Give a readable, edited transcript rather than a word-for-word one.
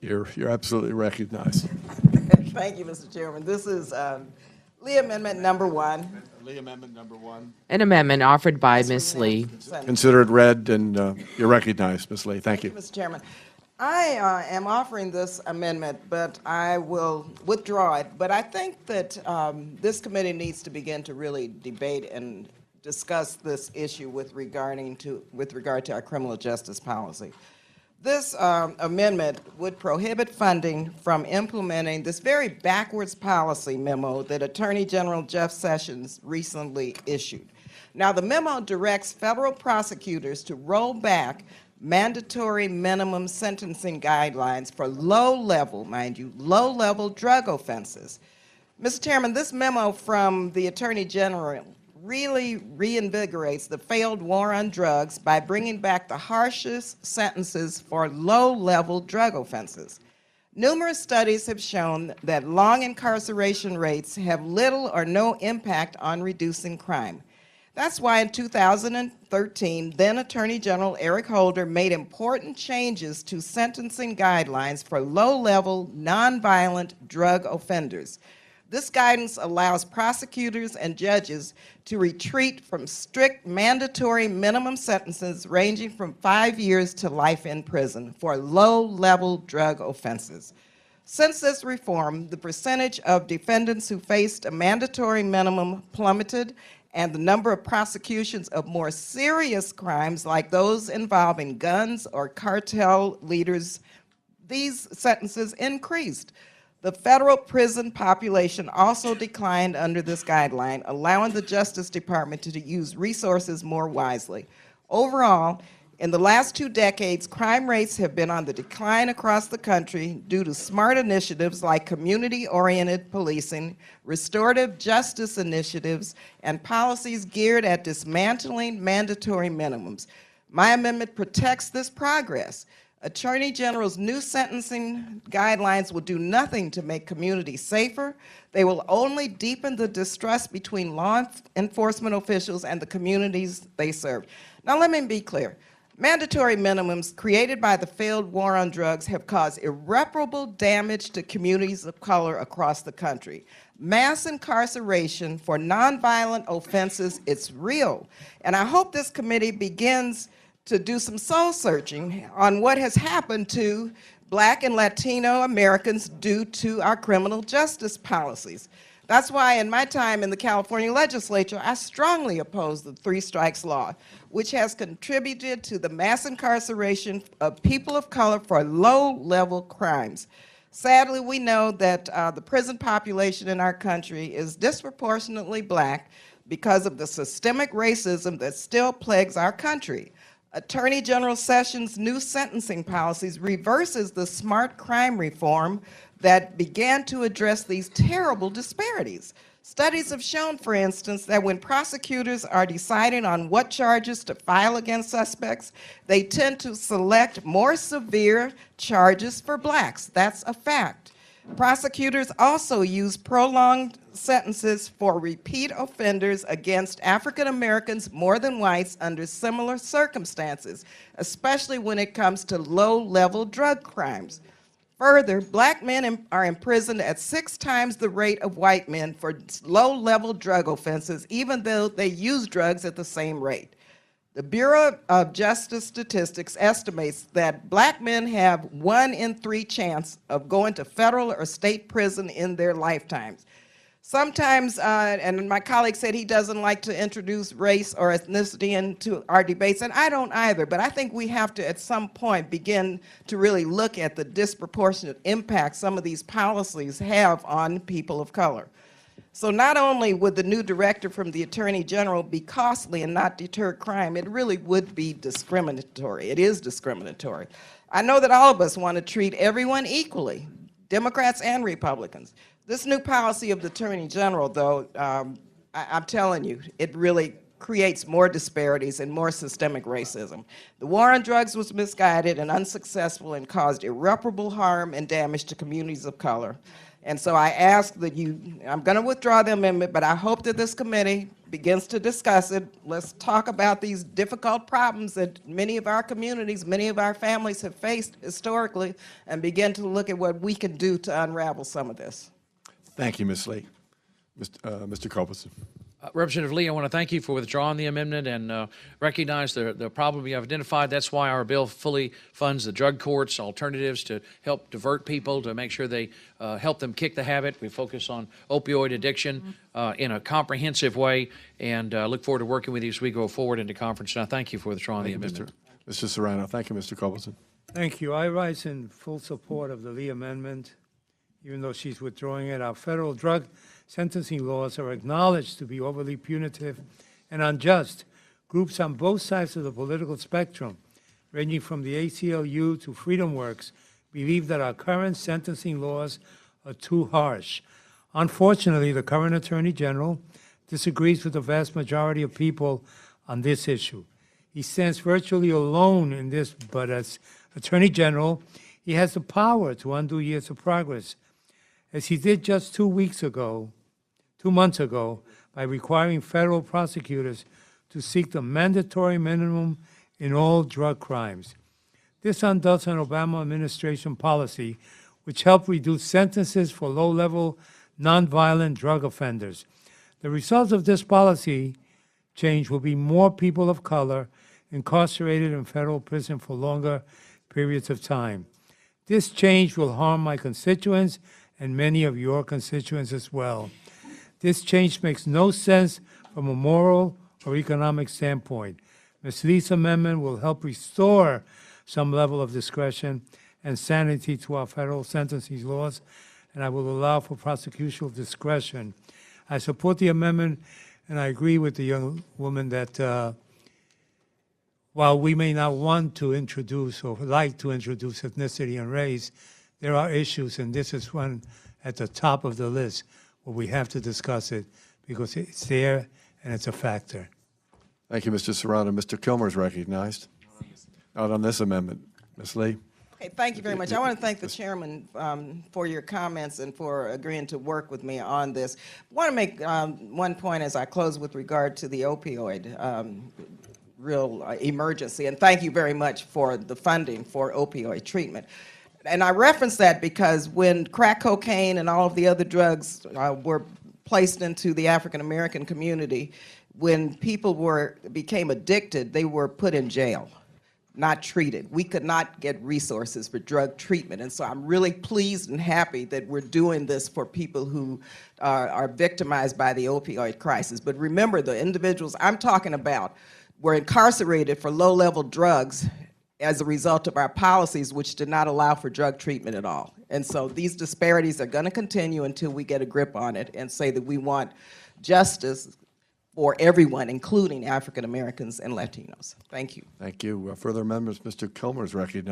You're absolutely recognized. Thank you, Mr. Chairman. This is Lee Amendment number 1. Lee Amendment number 1. An amendment offered by Ms. Lee. Consider it read, and you're recognized, Ms. Lee. Thank you. Mr. Chairman. I am offering this amendment, but I will withdraw it. But I think that this committee needs to begin to really debate and discuss this issue with regard to our criminal justice policy. This amendment would prohibit funding from implementing this very backwards policy memo that Attorney General Jeff Sessions recently issued. Now, the memo directs federal prosecutors to roll back mandatory minimum sentencing guidelines for low-level, mind you, low-level drug offenses. Mr. Chairman, this memo from the Attorney General really reinvigorates the failed war on drugs by bringing back the harshest sentences for low-level drug offenses. Numerous studies have shown that long incarceration rates have little or no impact on reducing crime. That's why in 2013, then Attorney General Eric Holder made important changes to sentencing guidelines for low-level, nonviolent drug offenders. This guidance allows prosecutors and judges to retreat from strict mandatory minimum sentences ranging from 5 years to life in prison for low-level drug offenses. Since this reform, the percentage of defendants who faced a mandatory minimum plummeted, and the number of prosecutions of more serious crimes like those involving guns or cartel leaders, these sentences increased. The federal prison population also declined under this guideline, allowing the Justice Department to use resources more wisely. Overall, in the last 2 decades, crime rates have been on the decline across the country due to smart initiatives like community-oriented policing, restorative justice initiatives, and policies geared at dismantling mandatory minimums. My amendment protects this progress. Attorney General's new sentencing guidelines will do nothing to make communities safer. They will only deepen the distrust between law enforcement officials and the communities they serve. Now, let me be clear. Mandatory minimums created by the failed war on drugs have caused irreparable damage to communities of color across the country. Mass incarceration for nonviolent offenses, it's real. And I hope this committee begins to do some soul searching on what has happened to Black and Latino Americans due to our criminal justice policies. That's why in my time in the California legislature, I strongly opposed the 3 strikes law, which has contributed to the mass incarceration of people of color for low-level crimes. Sadly, we know that the prison population in our country is disproportionately Black because of the systemic racism that still plagues our country. Attorney General Sessions' new sentencing policies reverses the smart crime reform that began to address these terrible disparities. Studies have shown, for instance, that when prosecutors are deciding on what charges to file against suspects, they tend to select more severe charges for Blacks. That's a fact. Prosecutors also use prolonged sentences for repeat offenders against African Americans more than whites under similar circumstances, especially when it comes to low-level drug crimes. Further, Black men are imprisoned at 6 times the rate of white men for low-level drug offenses, even though they use drugs at the same rate. The Bureau of Justice Statistics estimates that Black men have 1 in 3 chance of going to federal or state prison in their lifetimes. Sometimes, and my colleague said he doesn't like to introduce race or ethnicity into our debates, and I don't either, but I think we have to at some point begin to really look at the disproportionate impact some of these policies have on people of color. So not only would the new directive from the Attorney General be costly and not deter crime, it really would be discriminatory. It is discriminatory. I know that all of us want to treat everyone equally, Democrats and Republicans. This new policy of the Attorney General, though, I'm telling you, it really creates more disparities and more systemic racism. The war on drugs was misguided and unsuccessful and caused irreparable harm and damage to communities of color. And so I ask that I'm going to withdraw the amendment, but I hope that this committee begins to discuss it. Let's talk about these difficult problems that many of our communities, many of our families have faced historically, and begin to look at what we can do to unravel some of this. Thank you, Ms. Lee. Mr. Culbertson. Representative Lee, I want to thank you for withdrawing the amendment and recognize the problem you have identified. That's why our bill fully funds the drug courts, alternatives to help divert people, to make sure they help them kick the habit. We focus on opioid addiction in a comprehensive way, and look forward to working with you as we go forward into conference. And I thank you for withdrawing the amendment. Mr. Serrano. Thank you, Mr. Culbertson. Thank you. I rise in full support of the Lee amendment. Even though she's withdrawing it, our federal drug sentencing laws are acknowledged to be overly punitive and unjust. Groups on both sides of the political spectrum, ranging from the ACLU to FreedomWorks, believe that our current sentencing laws are too harsh. Unfortunately, the current Attorney General disagrees with the vast majority of people on this issue. He stands virtually alone in this, but as Attorney General, he has the power to undo years of progress, as he did just 2 months ago, by requiring federal prosecutors to seek the mandatory minimum in all drug crimes. This undoes an Obama administration policy which helped reduce sentences for low-level, nonviolent drug offenders. The result of this policy change will be more people of color incarcerated in federal prison for longer periods of time. This change will harm my constituents and many of your constituents as well. This change makes no sense from a moral or economic standpoint. Ms. Lee's amendment will help restore some level of discretion and sanity to our federal sentencing laws, and I will allow for prosecutorial discretion. I support the amendment, and I agree with the young woman that while we may not want to introduce or like to introduce ethnicity and race, there are issues, and this is one at the top of the list where we have to discuss it because it's there and it's a factor. Thank you, Mr. Serrano. Mr. Kilmer is recognized. Not on this amendment. Ms. Lee. Okay, thank you very much. I want to thank the chairman for your comments and for agreeing to work with me on this. I want to make one point as I close with regard to the opioid real emergency, and thank you very much for the funding for opioid treatment. And I reference that because when crack cocaine and all of the other drugs were placed into the African American community, when people became addicted, they were put in jail, not treated. We could not get resources for drug treatment. And so I'm really pleased and happy that we're doing this for people who are victimized by the opioid crisis. But remember, the individuals I'm talking about were incarcerated for low-level drugs as a result of our policies, which did not allow for drug treatment at all. And so these disparities are going to continue until we get a grip on it and say that we want justice for everyone, including African Americans and Latinos. Thank you. Thank you. Further amendments, Mr. Kilmer is recognized.